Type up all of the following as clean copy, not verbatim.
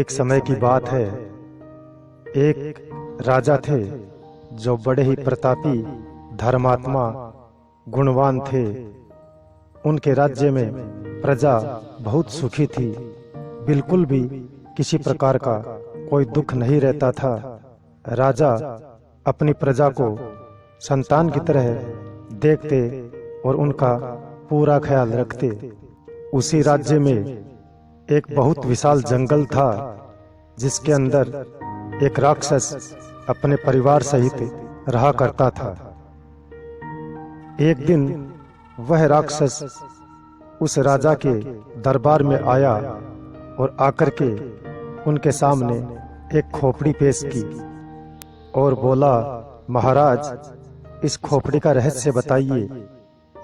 एक समय की बात है। एक राजा थे जो बड़े ही प्रतापी, धर्मात्मा, गुणवान थे। उनके राज्य में प्रजा बहुत सुखी थी। बिल्कुल भी किसी प्रकार का कोई दुख नहीं रहता था। राजा अपनी प्रजा को संतान की तरह देखते और उनका पूरा ख्याल रखते। उसी राज्य में एक बहुत विशाल जंगल था, जिसके अंदर एक राक्षस अपने परिवार सहित रहा करता था। एक दिन वह राक्षस उस राजा के दरबार में आया और आकर के उनके सामने एक खोपड़ी पेश की और बोला, महाराज, इस खोपड़ी का रहस्य बताइए।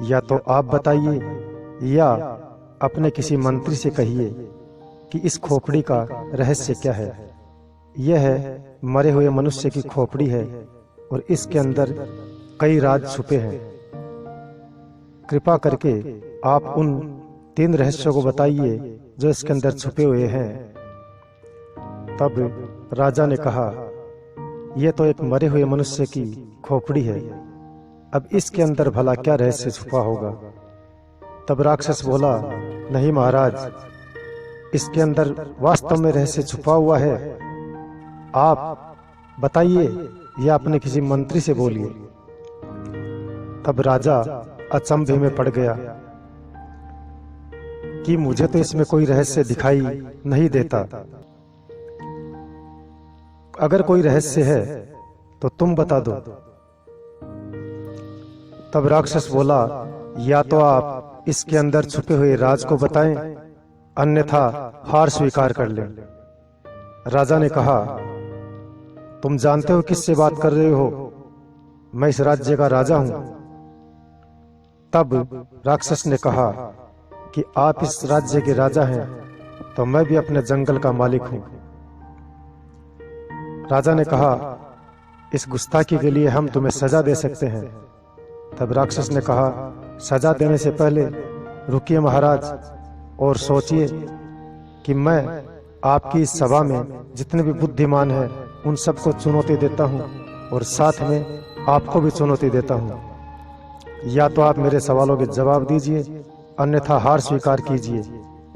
या तो आप बताइए या अपने किसी मंत्री से कहिए कि इस खोपड़ी का रहस्य क्या है। यह मरे हुए मनुष्य की खोपड़ी है और इसके अंदर कई राज छुपे हैं। कृपा करके आप उन 3 रहस्यों को बताइए जो इसके अंदर छुपे हुए हैं। तब राजा ने कहा, यह तो एक मरे हुए मनुष्य की खोपड़ी है, अब इसके अंदर भला क्या रहस्य छुपा होगा। तब राक्षस बोला, नहीं महाराज, इसके अंदर वास्तव में रहस्य छुपा हुआ है। आप बताइए या अपने किसी मंत्री से बोलिए। तब राजा अचंभे में पड़ गया कि मुझे तो इसमें कोई रहस्य दिखाई नहीं देता। अगर कोई रहस्य है तो तुम बता दो। तब राक्षस बोला, या तो आप इसके अंदर छुपे हुए राज को बताएं, अन्यथा हार स्वीकार कर लें। राजा ने कहा, तुम जानते हो किससे बात कर रहे हो? मैं इस राज्य का राजा हूं। तब राक्षस ने कहा कि आप इस राज्य के राजा हैं तो मैं भी अपने जंगल का मालिक हूं। राजा ने कहा, इस गुस्ताखी के लिए हम तुम्हें सजा दे सकते हैं। तब राक्षस ने कहा, सजा देने से पहले रुकिए महाराज और सोचिए कि मैं आपकी इस सभा में जितने भी बुद्धिमान हैं उन सबको चुनौती देता हूं और साथ में आपको भी चुनौती देता हूं। या तो आप मेरे सवालों के जवाब दीजिए, अन्यथा हार स्वीकार कीजिए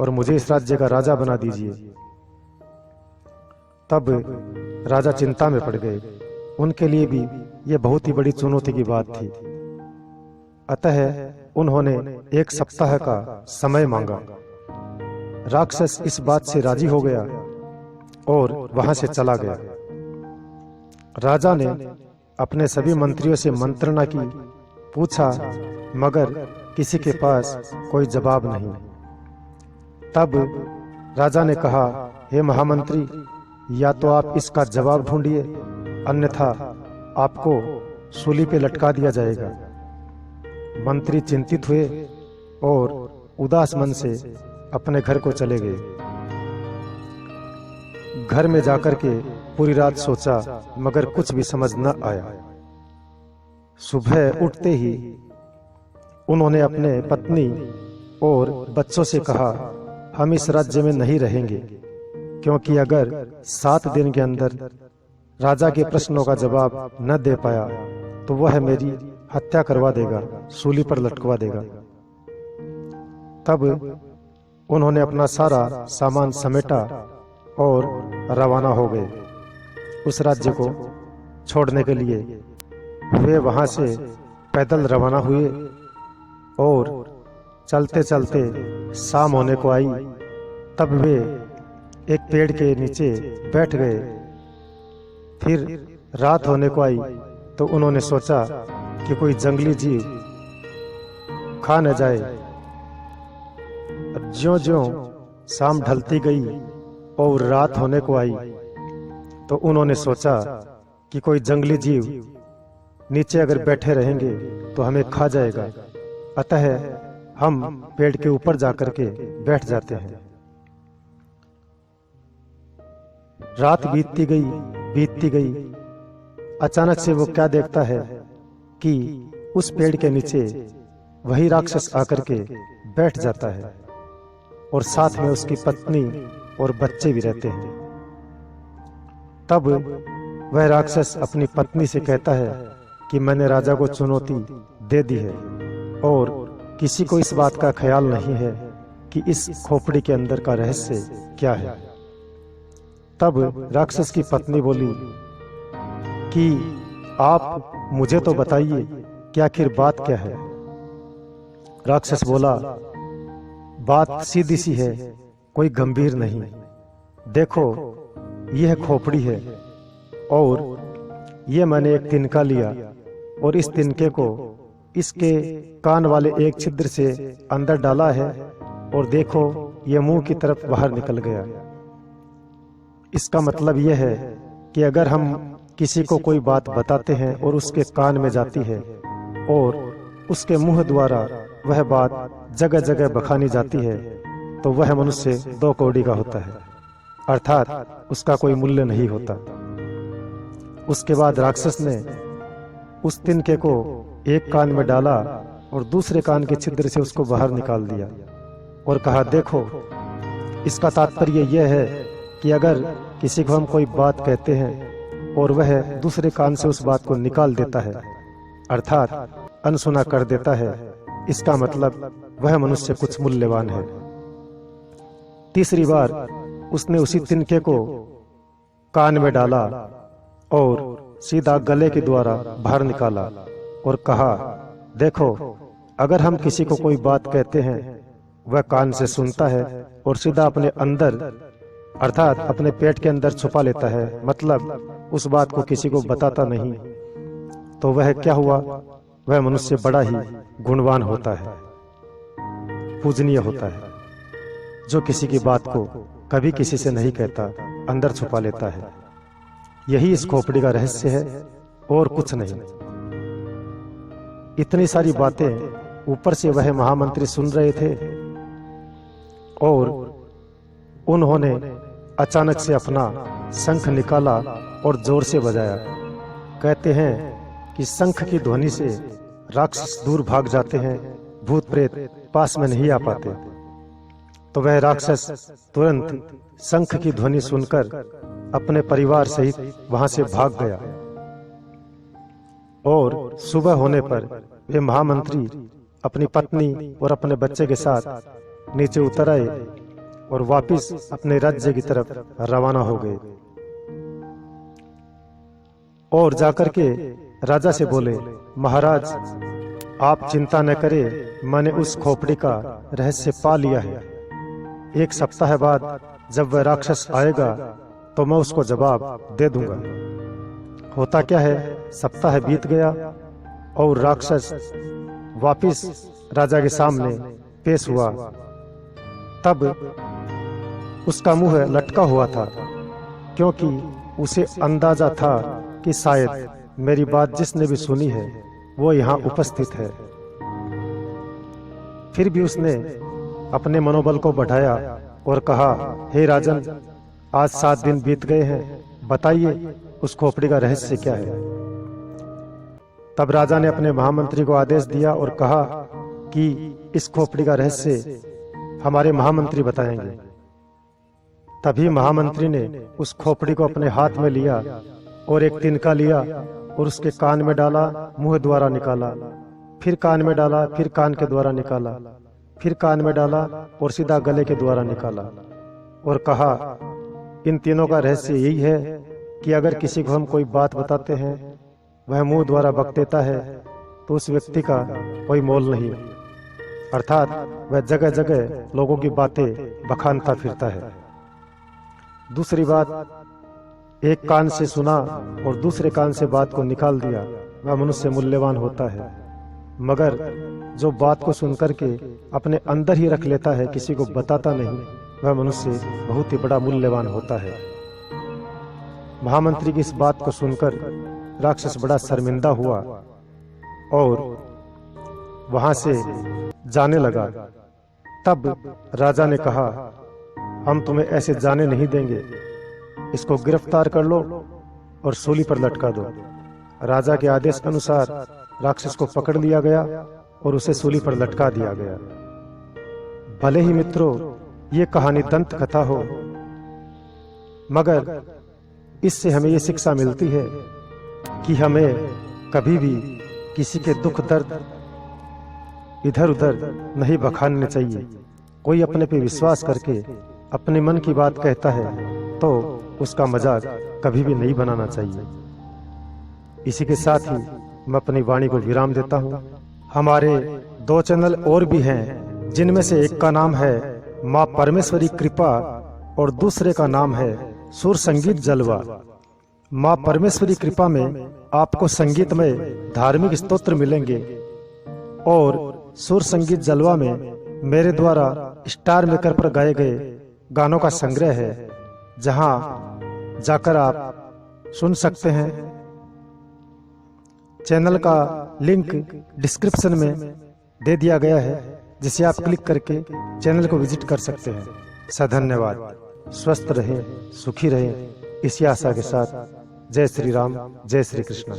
और मुझे इस राज्य का राजा बना दीजिए। तब राजा चिंता में पड़ गए। उनके लिए भी यह बहुत ही बड़ी चुनौती की बात थी। अतः उन्होंने 1 सप्ताह का समय मांगा। राक्षस इस बात से राजी हो गया और वहां से चला गया। राजा ने अपने सभी मंत्रियों से मंत्रणा की, पूछा, मगर किसी के पास कोई जवाब नहीं। तब राजा ने कहा, हे महामंत्री, या तो आप इसका जवाब ढूंढिए, अन्यथा आपको सूली पे लटका दिया जाएगा। मंत्री चिंतित हुए और उदास मन से अपने घर को चले गए। घर में जाकर के पूरी रात सोचा, मगर कुछ भी समझ न आया। सुबह उठते ही उन्होंने अपने पत्नी और बच्चों से कहा, हम इस राज्य में नहीं रहेंगे, क्योंकि अगर 7 दिन के अंदर राजा के प्रश्नों का जवाब न दे पाया तो वह मेरी हत्या करवा देगा, सूली पर लटकवा देगा। तब उन्होंने अपना सारा सामान समेटा और रवाना हो गए उस राज्य को छोड़ने के लिए। वे वहां से पैदल रवाना हुए और चलते चलते शाम होने को आई। तब वे एक पेड़ के नीचे बैठ गए। फिर रात होने को आई तो उन्होंने सोचा कि कोई जंगली जीव खा न जाए। ज्यों-ज्यों शाम ढलती गई और रात होने को आई तो उन्होंने सोचा कि कोई जंगली जीव नीचे अगर बैठे रहेंगे तो हमें खा जाएगा, अतः हम पेड़ के ऊपर जाकर के बैठ जाते हैं। रात बीतती गई। अचानक से वो क्या देखता है कि उस पेड़ के नीचे वही राक्षस आकर के बैठ जाता है और साथ में उसकी पत्नी और बच्चे भी रहते हैं। तब वह राक्षस अपनी पत्नी से कहता है कि मैंने राजा को चुनौती दे दी है और किसी को इस बात का ख्याल नहीं है कि इस खोपड़ी के अंदर का रहस्य क्या है। तब राक्षस की पत्नी बोली कि आप मुझे तो बताइए कि आखिर बात क्या है। राक्षस बोला, बात सीधी सी है, कोई गंभीर नहीं। देखो, यह खोपड़ी है और यह मैंने एक तिनका लिया और इस तिनके को इसके कान वाले एक छिद्र से अंदर डाला है और देखो, यह मुंह की तरफ बाहर निकल गया। इसका मतलब यह है कि अगर हम किसी को कोई बात बताते हैं और उसके कान में जाती है और उसके मुंह द्वारा वह बात जगह जगह बखानी जाती है तो वह मनुष्य 2 कौड़ी का होता है, अर्थात उसका कोई मूल्य नहीं होता। उसके बाद राक्षस ने उस तिनके को एक कान में डाला और दूसरे कान के छिद्र से उसको बाहर निकाल दिया और कहा, देखो, इसका तात्पर्य यह है कि अगर किसी को हम कोई बात कहते हैं और वह दूसरे कान से उस बात को निकाल देता है, अर्थात अनसुना कर देता है, इसका मतलब वह मनुष्य कुछ मूल्यवान है। तीसरी बार उसने उसी तिनके को कान में डाला और सीधा गले के द्वारा बाहर निकाला और कहा, देखो, अगर हम किसी को कोई बात कहते हैं, वह कान से सुनता है और सीधा अपने अंदर अर्थात अपने पेट के अंदर छुपा लेता है, मतलब उस बात को किसी को बताता नहीं, तो वह क्या हुआ? वह मनुष्य बड़ा ही गुणवान होता है, पूजनीय होता है, जो किसी की बात को कभी किसी से नहीं कहता, अंदर छुपा लेता है। यही इस खोपड़ी का रहस्य है और कुछ नहीं। इतनी सारी बातें ऊपर से वह महामंत्री सुन रहे थे और उन्होंने अचानक से अपना शंख निकाला और जोर से बजाया। कहते हैं कि शंख की ध्वनि से राक्षस दूर भाग जाते हैं, भूत प्रेत पास में नहीं आ पाते। तो वह राक्षस तुरंत शंख की ध्वनि सुनकर अपने परिवार सहित वहां से भाग गया और सुबह होने पर वे महामंत्री अपनी पत्नी और अपने बच्चे के साथ नीचे उतर आए और वापस अपने राज्य की तरफ रवाना हो गए और जाकर के राजा से बोले, महाराज, आप चिंता न करें, मैंने उस खोपड़ी का रहस्य पा लिया है। 1 सप्ताह बाद जब वह राक्षस आएगा तो मैं उसको जवाब दे दूंगा। होता क्या है, सप्ताह बीत गया और राक्षस वापिस राजा के सामने पेश हुआ। तब उसका मुंह लटका हुआ था, क्योंकि उसे अंदाजा था कि शायद मेरी बात जिसने भी सुनी है वो यहाँ उपस्थित है। फिर भी उसने अपने मनोबल को बढ़ाया और कहा, हे राजन, आज 7 दिन बीत गए हैं, बताइए उस खोपड़ी का रहस्य क्या है। तब राजा ने अपने महामंत्री को आदेश दिया और कहा कि इस खोपड़ी का रहस्य हमारे महामंत्री बताएंगे। तभी महामंत्री ने उस खोपड़ी को अपने हाथ में लिया और एक तिनका लिया और उसके कान में डाला, मुंह द्वारा निकाला, फिर कान में डाला, फिर कान के द्वारा निकाला, फिर कान में डाला और सीधा गले के द्वारा निकाला और कहा, इन तीनों का रहस्य यही है कि अगर किसी को हम कोई बात बताते हैं, वह मुंह द्वारा बक देता है, तो उस व्यक्ति का कोई मोल नहीं, अर्थात वह जगह जगह लोगों की बातें बखानता फिरता है। दूसरी बात, एक कान से सुना और दूसरे कान से बात को निकाल दिया, वह मनुष्य मूल्यवान होता है। मगर जो बात को सुनकर के अपने अंदर ही रख लेता है, किसी को बताता नहीं, वह मनुष्य बहुत ही बड़ा मूल्यवान होता है। महामंत्री की इस बात को सुनकर राक्षस बड़ा शर्मिंदा हुआ और वहां से जाने लगा। तब राजा ने कहा, हम तुम्हें ऐसे जाने नहीं देंगे, इसको गिरफ्तार कर लो और सूली पर लटका दो। राजा के आदेश अनुसार राक्षस को पकड़ लिया गया और उसे सूली पर लटका दिया गया। भले ही मित्रों ये कहानी दंत कथा हो, मगर इससे हमें ये शिक्षा मिलती है कि हमें कभी भी किसी के दुख दर्द इधर उधर नहीं बखानने चाहिए। कोई अपने पे विश्वास करके अपने मन की बात कहता है तो उसका मजाक कभी भी नहीं बनाना चाहिए। इसी के साथ ही मैं अपनी वाणी को विराम देता हूँ। हमारे 2 चैनल और भी हैं, जिनमें से एक का नाम है माँ परमेश्वरी कृपा और दूसरे का नाम है सुर संगीत जलवा। माँ परमेश्वरी कृपा में आपको संगीतमय धार्मिक स्तोत्र मिलेंगे और सुर संगीत जलवा में मेरे द्वारा स्टार मेकर पर गाए गए गानों का संग्रह है, जहां जाकर आप सुन सकते हैं। चैनल का लिंक डिस्क्रिप्शन में दे दिया गया है, जिसे आप क्लिक करके चैनल को विजिट कर सकते हैं। धन्यवाद। स्वस्थ रहें, सुखी रहें, इसी आशा के साथ। जय श्री राम, जय श्री कृष्ण।